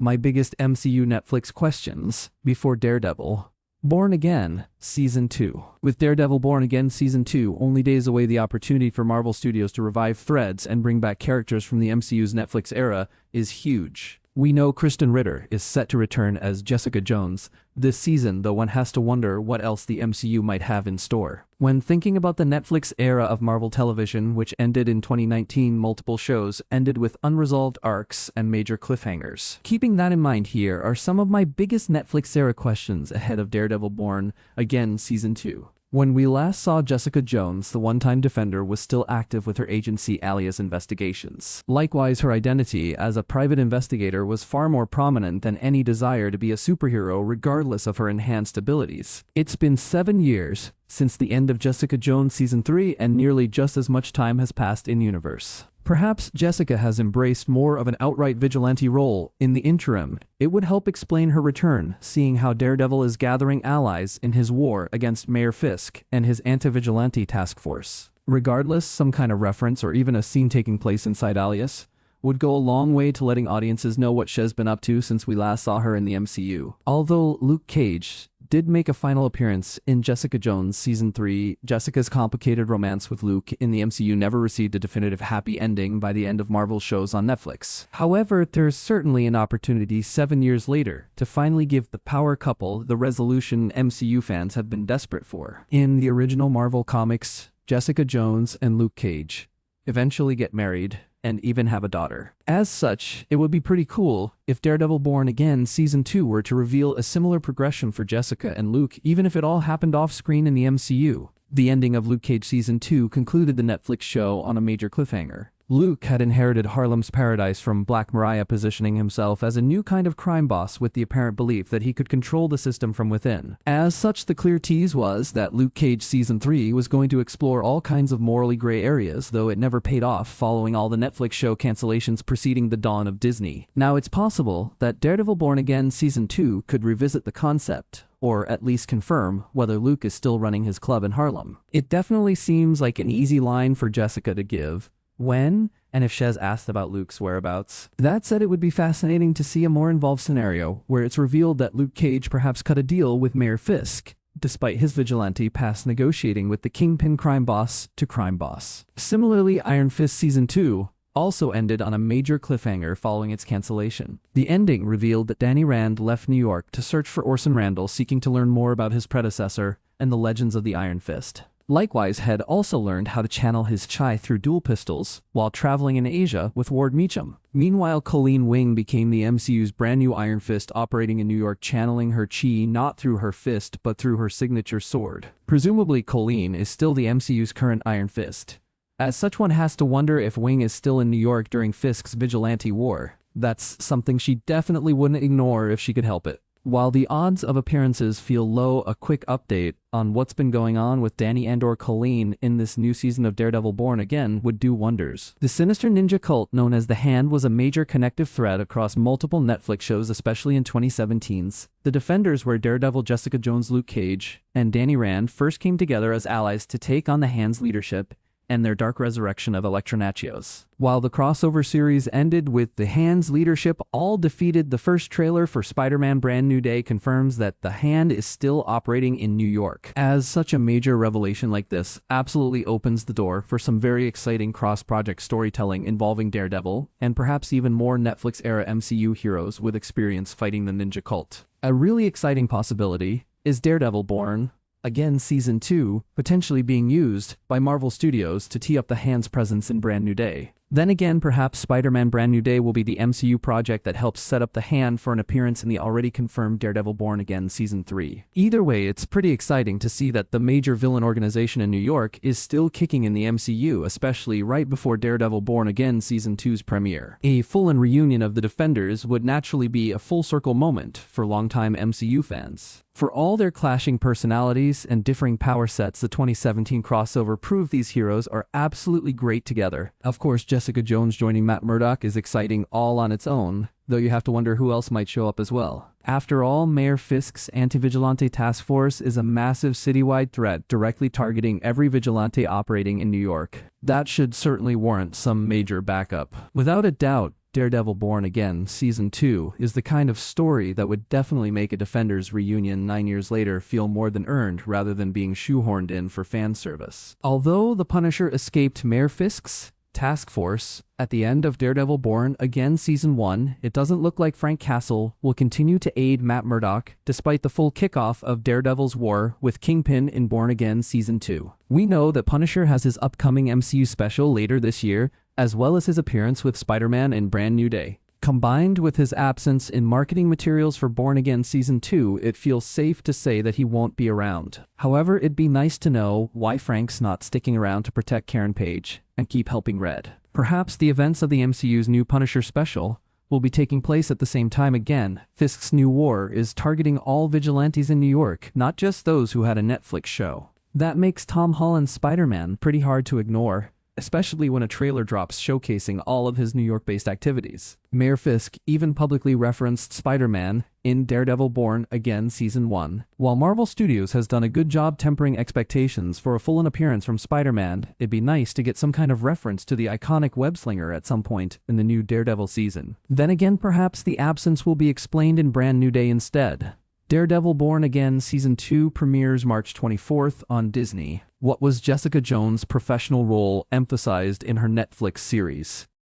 my biggest MCU Netflix questions before Daredevil. Born Again, Season 2. With Daredevil Born Again Season 2 only days away, the opportunity for Marvel Studios to revive threads and bring back characters from the MCU's Netflix era is huge. We know Kristen Ritter is set to return as Jessica Jones this season, though one has to wonder what else the MCU might have in store. When thinking about the Netflix era of Marvel television, which ended in 2019, multiple shows ended with unresolved arcs and major cliffhangers. Keeping that in mind, here are some of my biggest Netflix era questions ahead of Daredevil Born Again Season 2. When we last saw Jessica Jones, the one-time Defender was still active with her agency Alias Investigations. Likewise, her identity as a private investigator was far more prominent than any desire to be a superhero regardless of her enhanced abilities. It's been 7 years since the end of Jessica Jones Season 3, and nearly just as much time has passed in-universe. Perhaps Jessica has embraced more of an outright vigilante role in the interim. It would help explain her return, seeing how Daredevil is gathering allies in his war against Mayor Fisk and his anti-vigilante task force. Regardless, some kind of reference or even a scene taking place inside Alias would go a long way to letting audiences know what she's been up to since we last saw her in the MCU. Although Luke Cage did make a final appearance in Jessica Jones Season 3, Jessica's complicated romance with Luke in the MCU never received a definitive happy ending by the end of Marvel's shows on Netflix. However, there's certainly an opportunity 7 years later to finally give the power couple the resolution MCU fans have been desperate for. In the original Marvel comics, Jessica Jones and Luke Cage eventually get married and even have a daughter. As such, it would be pretty cool if Daredevil Born Again Season 2 were to reveal a similar progression for Jessica and Luke, even if it all happened off-screen in the MCU. The ending of Luke Cage Season 2 concluded the Netflix show on a major cliffhanger. Luke had inherited Harlem's Paradise from Black Mariah, positioning himself as a new kind of crime boss with the apparent belief that he could control the system from within. As such, the clear tease was that Luke Cage Season 3 was going to explore all kinds of morally gray areas, though it never paid off following all the Netflix show cancellations preceding the dawn of Disney. Now it's possible that Daredevil Born Again Season 2 could revisit the concept, or at least confirm whether Luke is still running his club in Harlem. It definitely seems like an easy line for Jessica to give when and if Shez asked about Luke's whereabouts. That said, it would be fascinating to see a more involved scenario where it's revealed that Luke Cage perhaps cut a deal with Mayor Fisk, despite his vigilante past negotiating with the Kingpin crime boss to crime boss. Similarly, Iron Fist Season 2 also ended on a major cliffhanger following its cancellation. The ending revealed that Danny Rand left New York to search for Orson Randall, seeking to learn more about his predecessor and the legends of the Iron Fist. Likewise, had also learned how to channel his chi through dual pistols while traveling in Asia with Ward Meacham. Meanwhile, Colleen Wing became the MCU's brand new Iron Fist, operating in New York, channeling her chi not through her fist but through her signature sword. Presumably, Colleen is still the MCU's current Iron Fist. As such, one has to wonder if Wing is still in New York during Fisk's vigilante war. That's something she definitely wouldn't ignore if she could help it. While the odds of appearances feel low, a quick update on what's been going on with Danny and/or Colleen in this new season of Daredevil Born Again would do wonders. The sinister ninja cult known as The Hand was a major connective thread across multiple Netflix shows, especially in 2017's The Defenders, where Daredevil, Jessica Jones, Luke Cage, and Danny Rand first came together as allies to take on The Hand's leadership and their dark resurrection of Electronachios. While the crossover series ended with The Hand's leadership all defeated, the first trailer for Spider-Man Brand New Day confirms that The Hand is still operating in New York. As such, a major revelation like this absolutely opens the door for some very exciting cross-project storytelling involving Daredevil, and perhaps even more Netflix-era MCU heroes with experience fighting the ninja cult. A really exciting possibility is Daredevil Born Again Season 2 potentially being used by Marvel Studios to tee up The Hand's presence in Brand New Day. Then again, perhaps Spider-Man Brand New Day will be the MCU project that helps set up The Hand for an appearance in the already confirmed Daredevil Born Again Season 3. Either way, it's pretty exciting to see that the major villain organization in New York is still kicking in the MCU, especially right before Daredevil Born Again Season 2's premiere. A full-on reunion of the Defenders would naturally be a full-circle moment for longtime MCU fans. For all their clashing personalities and differing power sets, the 2017 crossover proved these heroes are absolutely great together. Of course, Jessica Jones joining Matt Murdock is exciting all on its own, though you have to wonder who else might show up as well. After all, Mayor Fisk's anti-vigilante task force is a massive citywide threat directly targeting every vigilante operating in New York. That should certainly warrant some major backup. Without a doubt, Daredevil Born Again Season 2 is the kind of story that would definitely make a Defenders reunion 9 years later feel more than earned rather than being shoehorned in for fan service. Although the Punisher escaped Mayor Fisk's task force at the end of Daredevil Born Again Season 1, it doesn't look like Frank Castle will continue to aid Matt Murdock despite the full kickoff of Daredevil's war with Kingpin in Born Again Season 2. We know that Punisher has his upcoming MCU special later this year, as well as his appearance with Spider-Man in Brand New Day. Combined with his absence in marketing materials for Born Again Season 2, it feels safe to say that he won't be around. However, it'd be nice to know why Frank's not sticking around to protect Karen Page and keep helping Red. Perhaps the events of the MCU's new Punisher special will be taking place at the same time again. Fisk's new war is targeting all vigilantes in New York, not just those who had a Netflix show. That makes Tom Holland's Spider-Man pretty hard to ignore, especially when a trailer drops showcasing all of his New York-based activities. Mayor Fisk even publicly referenced Spider-Man in Daredevil Born Again Season 1. While Marvel Studios has done a good job tempering expectations for a full-on appearance from Spider-Man, it'd be nice to get some kind of reference to the iconic web-slinger at some point in the new Daredevil season. Then again, perhaps the absence will be explained in Brand New Day instead. Daredevil Born Again Season 2 premieres March 24th on Disney. What was Jessica Jones' professional role emphasized in her Netflix series?